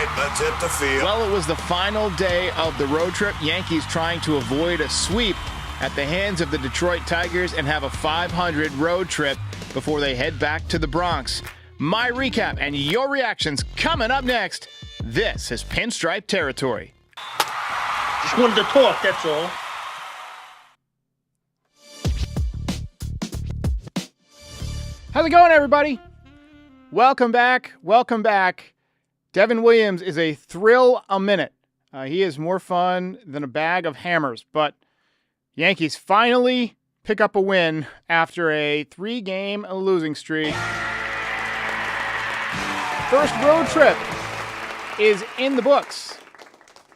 right, let's hit the field. Well, it was the final day of the road trip. Yankees trying to avoid a sweep at the hands of the Detroit Tigers and have a .500 road trip before they head back to the Bronx. My recap and your reactions coming up next. This is Pinstripe Territory. Just wanted to talk, that's all. How's it going, everybody? Welcome back. Welcome back. Devin Williams is a thrill a minute. He is more fun than a bag of hammers, but Yankees finally pick up a win after a 3-game losing streak. First road trip is in the books,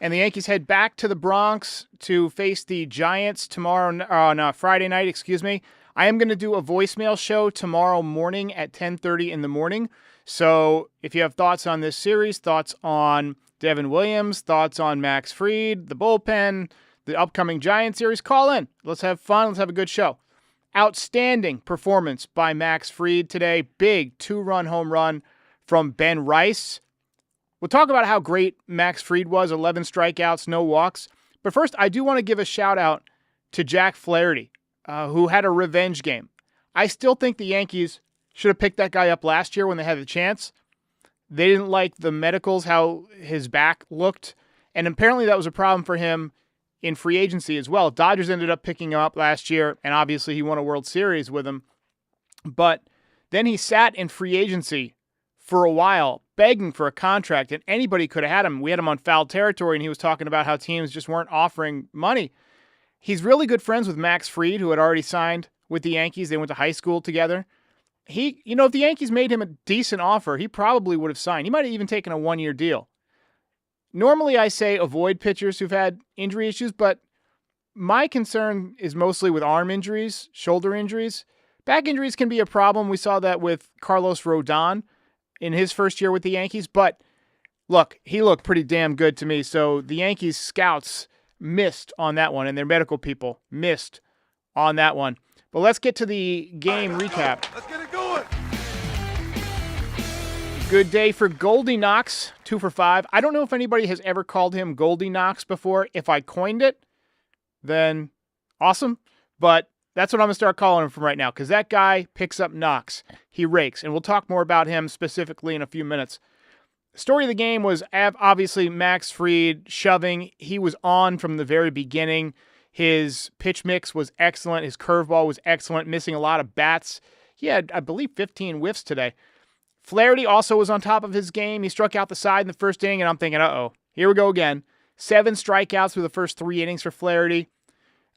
and the Yankees head back to the Bronx to face the Giants Friday night. I am going to do a voicemail show tomorrow morning at 10:30 in the morning. So if you have thoughts on this series, thoughts on Devin Williams, thoughts on Max Fried, the bullpen, the upcoming Giants series, call in. Let's have fun. Let's have a good show. Outstanding performance by Max Fried today. Big 2-run home run from Ben Rice. We'll talk about how great Max Fried was, 11 strikeouts, no walks. But first, I do want to give a shout out to Jack Flaherty, who had a revenge game. I still think the Yankees should have picked that guy up last year when they had the chance. They didn't like the medicals, how his back looked, and apparently that was a problem for him in free agency as well. Dodgers ended up picking him up last year, and obviously he won a World Series with him. But then he sat in free agency for a while, begging for a contract, and anybody could have had him. We had him on Foul Territory, and he was talking about how teams just weren't offering money. He's really good friends with Max Fried, who had already signed with the Yankees. They went to high school together. If the Yankees made him a decent offer, he probably would have signed. He might have even taken a 1-year deal. Normally, I say avoid pitchers who've had injury issues, but my concern is mostly with arm injuries, shoulder injuries. Back injuries can be a problem. We saw that with Carlos Rodon in his first year with the Yankees. But look, he looked pretty damn good to me. So the Yankees scouts missed on that one, and their medical people missed on that one. But let's get to the game recap. Let's get it going. Good day for Goldie Knox, 2 for 5. I don't know if anybody has ever called him Goldie Knox before. If I coined it, then awesome. But that's what I'm going to start calling him from right now, because that guy picks up knocks. He rakes, and we'll talk more about him specifically in a few minutes. Story of the game was obviously Max Fried shoving. He was on from the very beginning. His pitch mix was excellent. His curveball was excellent, missing a lot of bats. He had, I believe, 15 whiffs today. Flaherty also was on top of his game. He struck out the side in the first inning, and I'm thinking, here we go again. 7 strikeouts through the first 3 innings for Flaherty.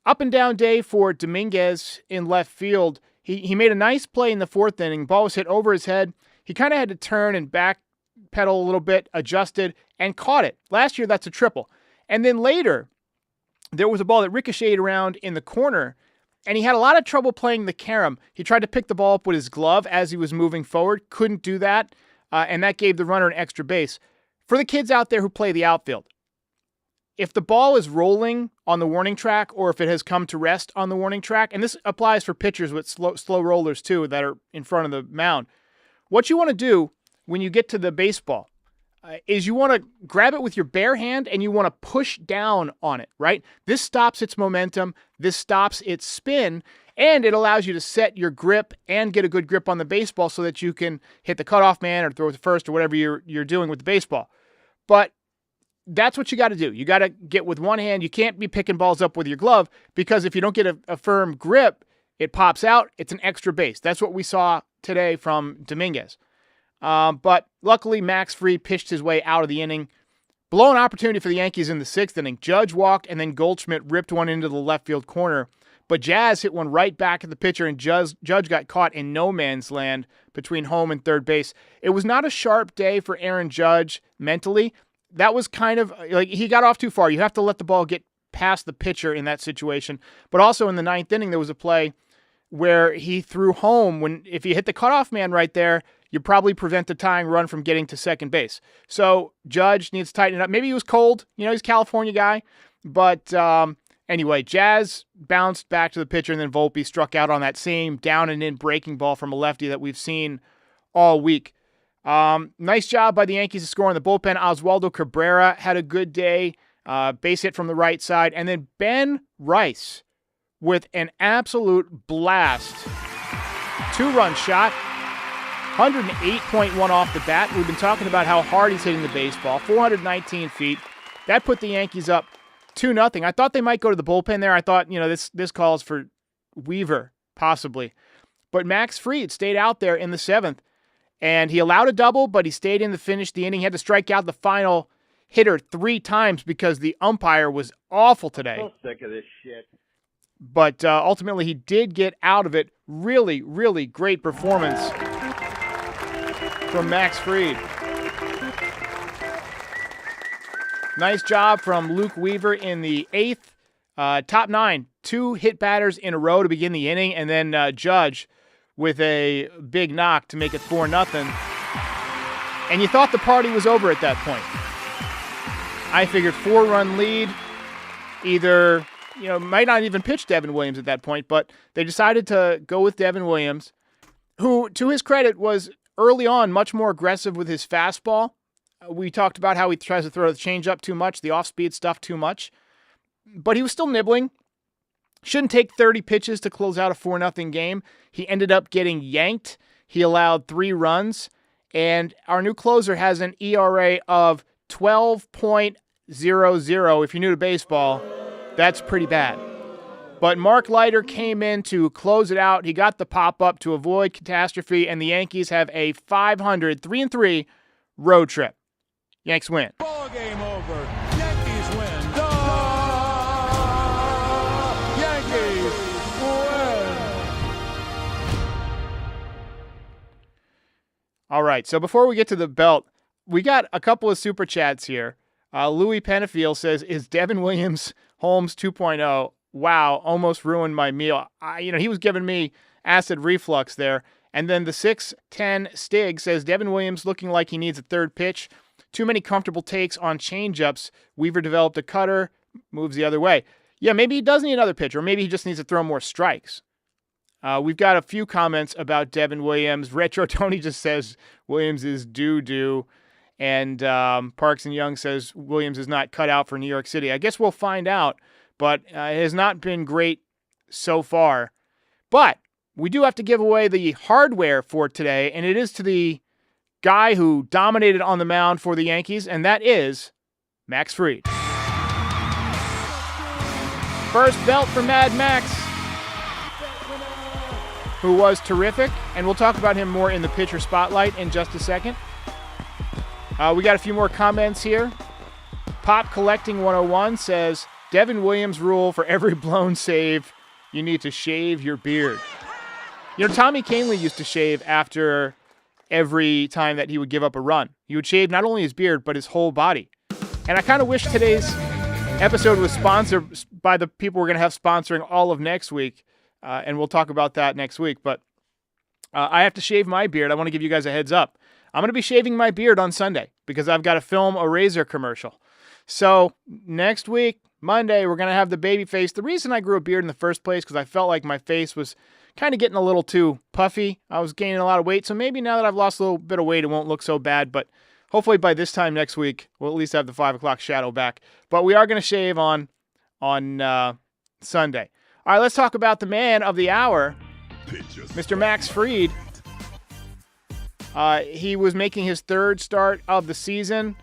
Up and down day for Dominguez in left field. He made a nice play in the 4th inning. Ball was hit over his head. He kind of had to turn and backpedal a little bit, adjusted, and caught it. Last year, that's a triple. And then later, there was a ball that ricocheted around in the corner, and he had a lot of trouble playing the carom. He tried to pick the ball up with his glove as he was moving forward, couldn't do that, and that gave the runner an extra base. For the kids out there who play the outfield, if the ball is rolling on the warning track or if it has come to rest on the warning track, and this applies for pitchers with slow rollers too that are in front of the mound, what you want to do when you get to the baseball is you want to grab it with your bare hand and you want to push down on it, right? This stops its momentum, this stops its spin, and it allows you to set your grip and get a good grip on the baseball so that you can hit the cutoff man or throw it to first or whatever you're doing with the baseball. But that's what you got to do. You got to get with one hand. You can't be picking balls up with your glove, because if you don't get a firm grip, it pops out. It's an extra base. That's what we saw today from Dominguez. But luckily, Max Fried pitched his way out of the inning. Blown opportunity for the Yankees in the 6th inning. Judge walked, and then Goldschmidt ripped one into the left field corner. But Jazz hit one right back at the pitcher, and Judge got caught in no man's land between home and third base. It was not a sharp day for Aaron Judge mentally. That was kind of like he got off too far. You have to let the ball get past the pitcher in that situation. But also in the 9th inning, there was a play where he threw home. If you hit the cutoff man right there, you probably prevent the tying run from getting to second base. So Judge needs to tighten it up. Maybe he was cold. He's a California guy. But anyway, Jazz bounced back to the pitcher, and then Volpe struck out on that same down and in breaking ball from a lefty that we've seen all week. Nice job by the Yankees to score in the bullpen. Oswaldo Cabrera had a good day. Base hit from the right side. And then Ben Rice with an absolute blast. 2-run shot. 108.1 off the bat. We've been talking about how hard he's hitting the baseball. 419 feet. That put the Yankees up 2-0. I thought they might go to the bullpen there. I thought, this calls for Weaver, possibly. But Max Fried stayed out there in the 7th. And he allowed a double, but he stayed in to finish the inning. He had to strike out the final hitter 3 times because the umpire was awful today. I'm so sick of this shit. But ultimately, he did get out of it. Really, really great performance from Max Fried. Nice job from Luke Weaver in the 8th. Top 9, 2 hit batters in a row to begin the inning, and then Judge with a big knock to make it 4-0. And you thought the party was over at that point. I figured 4-run lead, either, might not even pitch Devin Williams at that point, but they decided to go with Devin Williams, who, to his credit, was early on much more aggressive with his fastball. We talked about how he tries to throw the changeup too much, the off-speed stuff too much, but he was still nibbling. Shouldn't take 30 pitches to close out a 4-0 game. He ended up getting yanked. He allowed 3 runs, and our new closer has an ERA of 12.00. If you're new to baseball, that's pretty bad. But Mark Leiter came in to close it out. He got the pop-up to avoid catastrophe, and the Yankees have a 500, 3-3 road trip. Yanks win. Ball game over. Yankees win. Yankees win. All right, so before we get to the belt, we got a couple of super chats here. Louis Penafiel says, is Devin Williams Holmes 2.0? Wow, almost ruined my meal. He was giving me acid reflux there. And then the 610 Stig says, Devin Williams looking like he needs a third pitch. Too many comfortable takes on changeups. Weaver developed a cutter, moves the other way. Yeah, maybe he does need another pitch, or maybe he just needs to throw more strikes. We've got a few comments about Devin Williams. Retro Tony just says Williams is doo-doo. And Parks and Young says Williams is not cut out for New York City. I guess we'll find out, but it has not been great so far. But we do have to give away the hardware for today, and it is to the guy who dominated on the mound for the Yankees, and that is Max Fried. First belt for Mad Max, who was terrific, and we'll talk about him more in the pitcher spotlight in just a second. We got a few more comments here. Pop Collecting 101 says, Devin Williams rule for every blown save, you need to shave your beard. Tommy Kahnle used to shave after every time that he would give up a run. He would shave not only his beard, but his whole body. And I kind of wish today's episode was sponsored by the people we're going to have sponsoring all of next week. And we'll talk about that next week. But I have to shave my beard. I want to give you guys a heads up. I'm going to be shaving my beard on Sunday because I've got to film a razor commercial. So next week, Monday, we're going to have the baby face. The reason I grew a beard in the first place because I felt like my face was kind of getting a little too puffy. I was gaining a lot of weight. So maybe now that I've lost a little bit of weight, it won't look so bad. But hopefully by this time next week, we'll at least have the 5 o'clock shadow back. But we are going to shave on Sunday. All right, let's talk about the man of the hour, Mr. Max Fried. He was making his 3rd start of the season.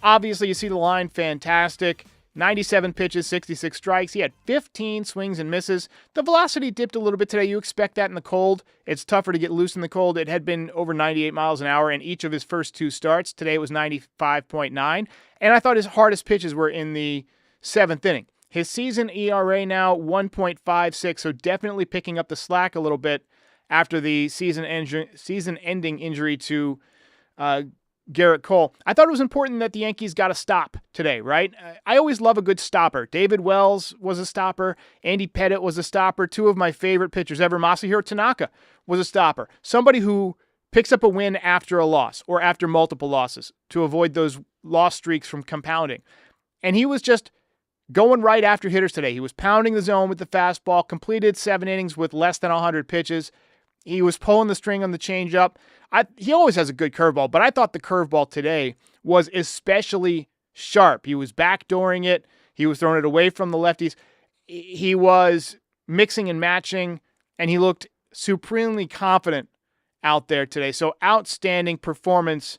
Obviously, you see the line, fantastic. 97 pitches, 66 strikes. He had 15 swings and misses. The velocity dipped a little bit today. You expect that in the cold. It's tougher to get loose in the cold. It had been over 98 miles an hour in each of his first 2 starts. Today it was 95.9. And I thought his hardest pitches were in the 7th inning. His season ERA now 1.56, so definitely picking up the slack a little bit after the season-ending injury to Garrett Cole. I thought it was important that the Yankees got a stop today, right? I always love a good stopper. David Wells was a stopper. Andy Pettitte was a stopper. 2 of my favorite pitchers ever. Masahiro Tanaka was a stopper. Somebody who picks up a win after a loss or after multiple losses to avoid those loss streaks from compounding. And he was just going right after hitters today. He was pounding the zone with the fastball, completed 7 innings with less than 100 pitches. He was pulling the string on the changeup. He always has a good curveball, but I thought the curveball today was especially sharp. He was backdooring it. He was throwing it away from the lefties. He was mixing and matching, and he looked supremely confident out there today. So outstanding performance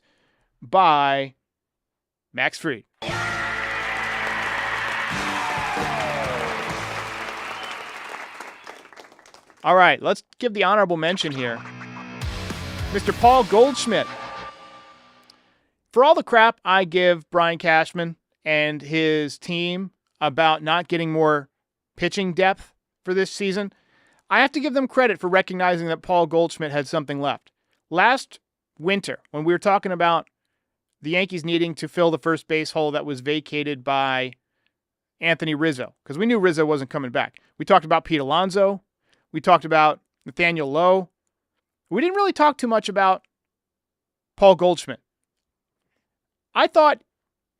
by Max Fried. All right, let's give the honorable mention here. Mr. Paul Goldschmidt. For all the crap I give Brian Cashman and his team about not getting more pitching depth for this season, I have to give them credit for recognizing that Paul Goldschmidt had something left. Last winter, when we were talking about the Yankees needing to fill the first base hole that was vacated by Anthony Rizzo, because we knew Rizzo wasn't coming back. We talked about Pete Alonso. We talked about Nathaniel Lowe. We didn't really talk too much about Paul Goldschmidt. I thought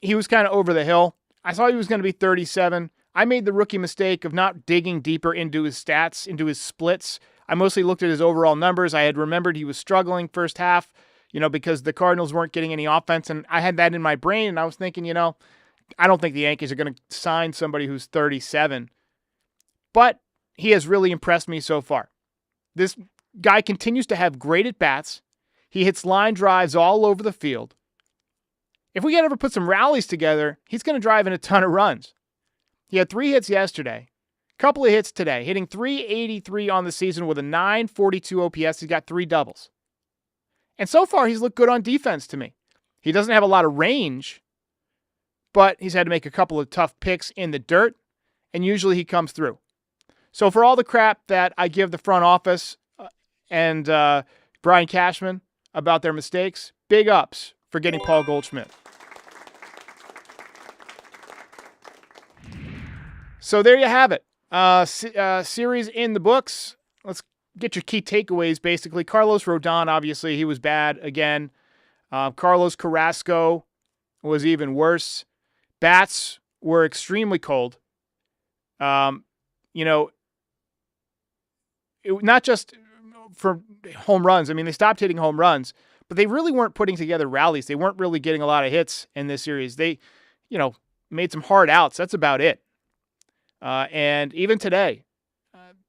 he was kind of over the hill. I thought he was going to be 37. I made the rookie mistake of not digging deeper into his stats, into his splits. I mostly looked at his overall numbers. I had remembered he was struggling first half, because the Cardinals weren't getting any offense, and I had that in my brain, and I was thinking, I don't think the Yankees are going to sign somebody who's 37. But he has really impressed me so far. This guy continues to have great at-bats. He hits line drives all over the field. If we could ever put some rallies together, he's going to drive in a ton of runs. He had 3 hits yesterday, a couple of hits today, hitting .383 on the season with a .942 OPS. He's got 3 doubles. And so far, he's looked good on defense to me. He doesn't have a lot of range, but he's had to make a couple of tough picks in the dirt, and usually he comes through. So for all the crap that I give the front office and Brian Cashman about their mistakes, big ups for getting Paul Goldschmidt. So there you have it. Series in the books. Let's get your key takeaways, basically. Carlos Rodon, obviously, he was bad again. Carlos Carrasco was even worse. Bats were extremely cold. Not just for home runs. I mean, they stopped hitting home runs, but they really weren't putting together rallies. They weren't really getting a lot of hits in this series. They, made some hard outs. That's about it. And even today,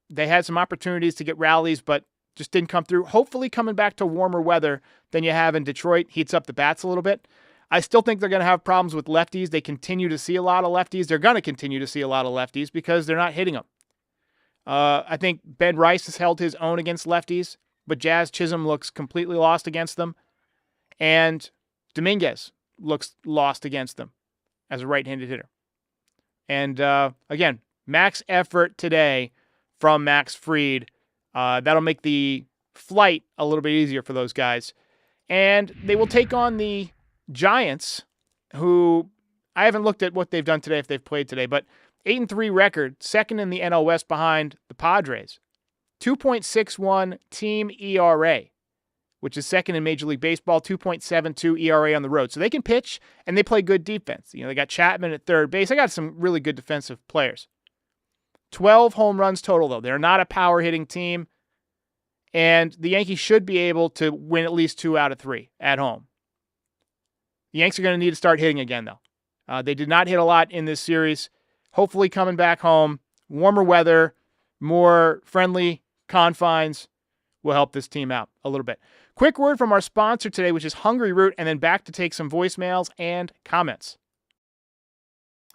they had some opportunities to get rallies, but just didn't come through. Hopefully coming back to warmer weather than you have in Detroit heats up the bats a little bit. I still think they're going to have problems with lefties. They continue to see a lot of lefties. They're going to continue to see a lot of lefties because they're not hitting them. I think Ben Rice has held his own against lefties, but Jazz Chisholm looks completely lost against them. And Dominguez looks lost against them as a right-handed hitter. And again, max effort today from Max Fried. That'll make the flight a little bit easier for those guys. And they will take on the Giants, who I haven't looked at what they've done today, if they've played today, but 8-3 record, second in the NL West behind the Padres. 2.61 team ERA, which is second in Major League Baseball, 2.72 ERA on the road. So they can pitch, and they play good defense. They got Chapman at third base. I got some really good defensive players. 12 home runs total, though. They're not a power-hitting team, and the Yankees should be able to win at least 2 out of 3 at home. The Yanks are going to need to start hitting again, though. They did not hit a lot in this series. Hopefully coming back home, warmer weather, more friendly confines will help this team out a little bit. Quick word from our sponsor today, which is Hungryroot, and then back to take some voicemails and comments.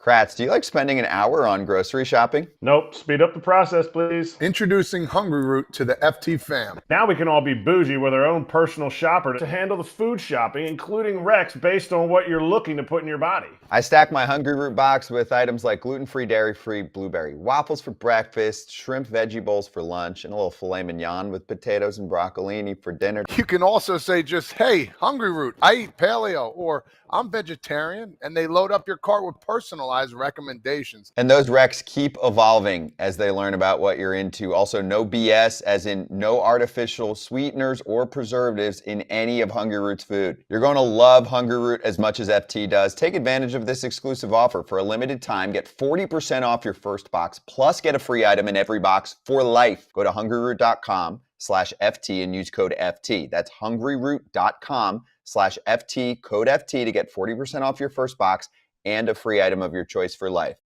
Kratz, do you like spending an hour on grocery shopping? Nope. Speed up the process, please. Introducing Hungryroot to the FT fam. Now we can all be bougie with our own personal shopper to handle the food shopping, including recs based on what you're looking to put in your body. I stack my Hungryroot box with items like gluten-free, dairy-free, blueberry waffles for breakfast, shrimp veggie bowls for lunch, and a little filet mignon with potatoes and broccolini for dinner. You can also say just, hey, Hungryroot, I eat paleo, or I'm vegetarian, and they load up your cart with personalized recommendations. And those recs keep evolving as they learn about what you're into. Also, no BS, as in no artificial sweeteners or preservatives in any of Hungryroot's food. You're going to love Hungryroot as much as FT does. Take advantage of this exclusive offer. For a limited time, get 40% off your first box, plus get a free item in every box for life. Go to hungryroot.com hungryroot.com/FT and use code FT. That's hungryroot.com/FT, code FT to get 40% off your first box and a free item of your choice for life.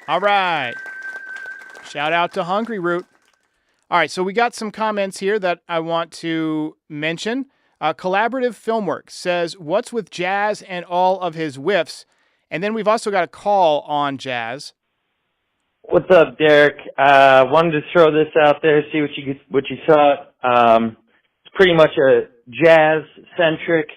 All right. Shout out to Hungryroot. All right, so we got some comments here that I want to mention. Collaborative Filmwork says, what's with Jazz and all of his whiffs? And then we've also got a call on Jazz. What's up, Derek? Wanted to throw this out there, see what you thought. It's pretty much a Jazz-centric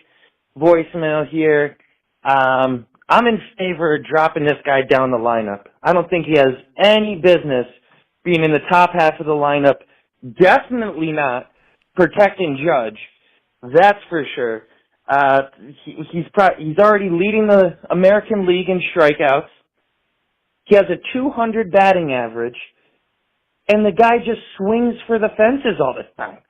voicemail here. I'm in favor of dropping this guy down the lineup. I don't think he has any business being in the top half of the lineup. Definitely not protecting Judge. That's for sure. He's already leading the American League in strikeouts. He has a 200 batting average, and the guy just swings for the fences all the time.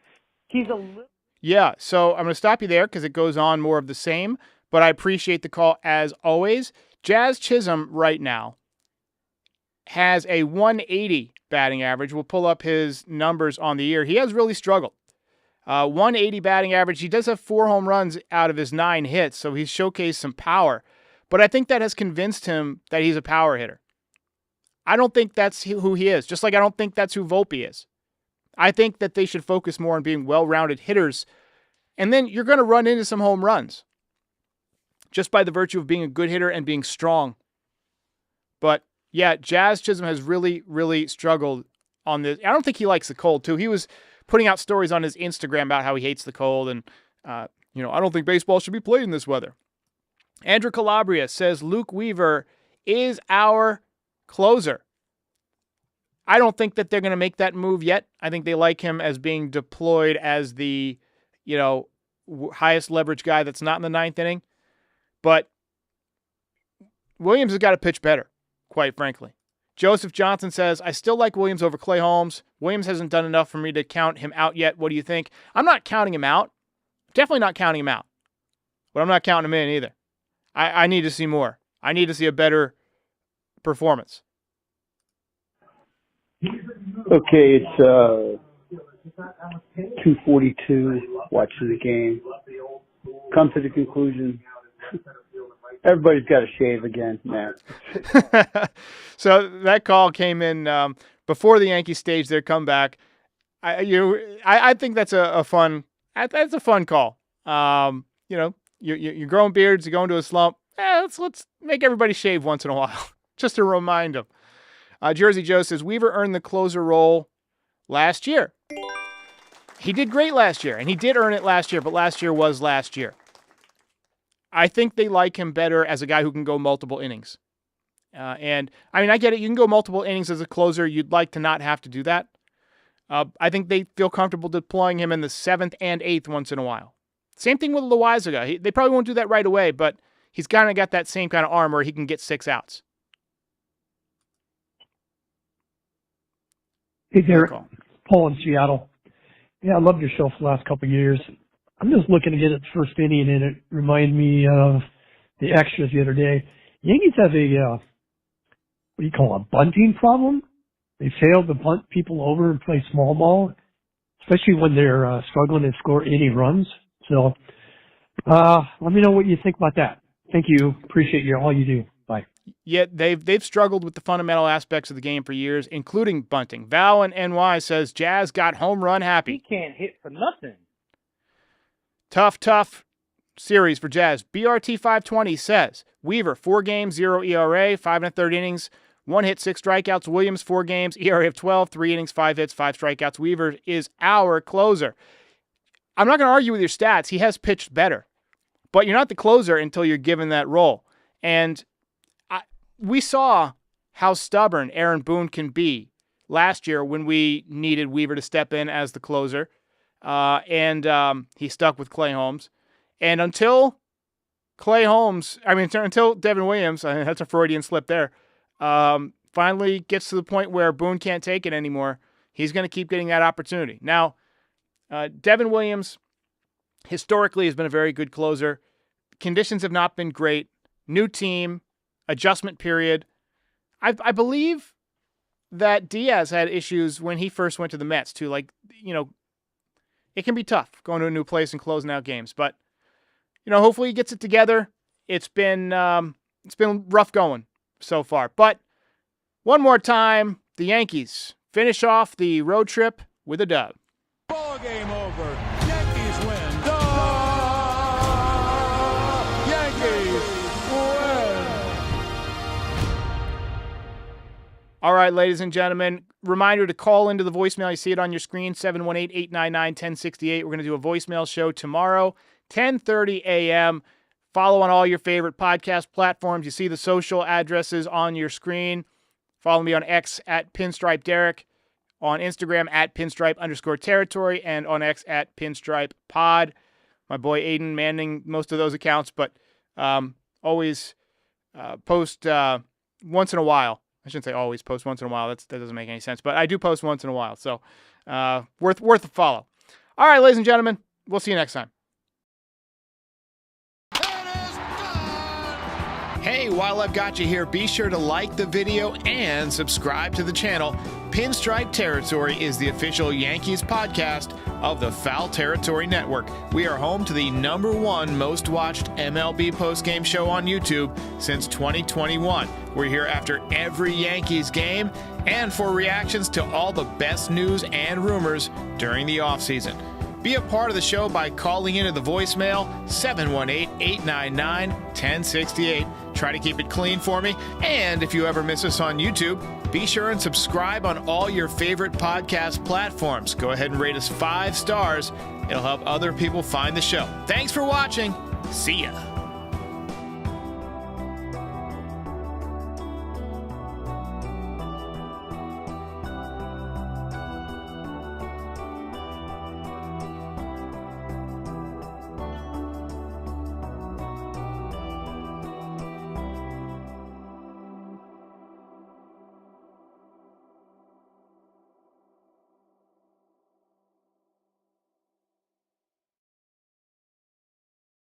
Yeah, so I'm going to stop you there because it goes on more of the same, but I appreciate the call as always. Jazz Chisholm right now has a 180 batting average. We'll pull up his numbers on the year. He has really struggled. 180 batting average. He does have 4 home runs out of his 9 hits, so he's showcased some power. But I think that has convinced him that he's a power hitter. I don't think that's who he is, just like I don't think that's who Volpe is. I think that they should focus more on being well-rounded hitters, and then you're going to run into some home runs just by the virtue of being a good hitter and being strong. But, yeah, Jazz Chisholm has really, really struggled on this. I don't think he likes the cold, too. He was putting out stories on his Instagram about how he hates the cold, and, I don't think baseball should be played in this weather. Andrew Calabria says Luke Weaver is our closer. I don't think that they're going to make that move yet. I think they like him as being deployed as the, highest leverage guy that's not in the 9th inning. But Williams has got to pitch better, quite frankly. Joseph Johnson says, I still like Williams over Clay Holmes. Williams hasn't done enough for me to count him out yet. What do you think? I'm not counting him out. Definitely not counting him out. But I'm not counting him in either. I need to see more. I need to see a better performance. Okay, it's 2:42. Watching the game. Come to the conclusion. Everybody's got to shave again, man. So that call came in before the Yankees staged their comeback. I think that's a fun. That's a fun call. You're growing beards. You're going to a slump. Let's make everybody shave once in a while, just to remind them. Jersey Joe says, Weaver earned the closer role last year. He did great last year, and he did earn it last year, but last year was last year. I think they like him better as a guy who can go multiple innings. I get it. You can go multiple innings as a closer. You'd like to not have to do that. I think they feel comfortable deploying him in the 7th and 8th once in a while. Same thing with Loaizaga. They probably won't do that right away, but he's kind of got that same kind of arm where he can get 6 outs. Hey, Derek. Paul in Seattle. Yeah, I loved your show for the last couple of years. I'm just looking again at the first inning, and it reminded me of the extras the other day. Yankees have a, a bunting problem. They fail to bunt people over and play small ball, especially when they're struggling to score any runs. So let me know what you think about that. Thank you. Appreciate all you do. Bye. Yeah, they've struggled with the fundamental aspects of the game for years, including bunting. Val in NY says Jazz got home run happy. He can't hit for nothing. Tough series for Jazz. BRT 520 says Weaver, 4 games, 0 ERA, 5 1/3 innings, 1 hit, 6 strikeouts. Williams, 4 games, ERA of 12, 3 innings, 5 hits, 5 strikeouts. Weaver is our closer. I'm not going to argue with your stats. He has pitched better, but you're not the closer until you're given that role. And we saw how stubborn Aaron Boone can be last year when we needed Weaver to step in as the closer. And he stuck with Clay Holmes. And until Devin Williams, that's a Freudian slip there, finally gets to the point where Boone can't take it anymore, he's going to keep getting that opportunity. Now, Devin Williams historically has been a very good closer. Conditions have not been great. New team, adjustment period. I believe that Diaz had issues when he first went to the Mets too. Like, it can be tough going to a new place and closing out games, but hopefully he gets it together. It's been rough going so far, but one more time, the Yankees finish off the road trip with a dub. Ball game over. Yankees win. The Yankees win. All right, ladies and gentlemen, reminder to call into the voicemail. You see it on your screen, 718-899-1068. We're going to do a voicemail show tomorrow, 10:30 a.m. Follow on all your favorite podcast platforms. You see the social addresses on your screen. Follow me on X at Pinstripe Derek, on Instagram at Pinstripe_territory, and on X at Pinstripe Pod. My boy Aiden manning most of those accounts, but always post once in a while. I shouldn't say always post once in a while. That doesn't make any sense, but I do post once in a while, so worth a follow. All right, ladies and gentlemen, we'll see you next time. Hey, while I've got you here, be sure to like the video and subscribe to the channel. Pinstripe Territory is the official Yankees podcast of the Foul Territory Network. We are home to the #1 most watched MLB postgame show on YouTube since 2021. We're here after every Yankees game and for reactions to all the best news and rumors during the offseason. Be a part of the show by calling into the voicemail 718-899-1068. Try to keep it clean for me. And if you ever miss us on YouTube, be sure and subscribe on all your favorite podcast platforms. Go ahead and rate us 5 stars. It'll help other people find the show. Thanks for watching. See ya.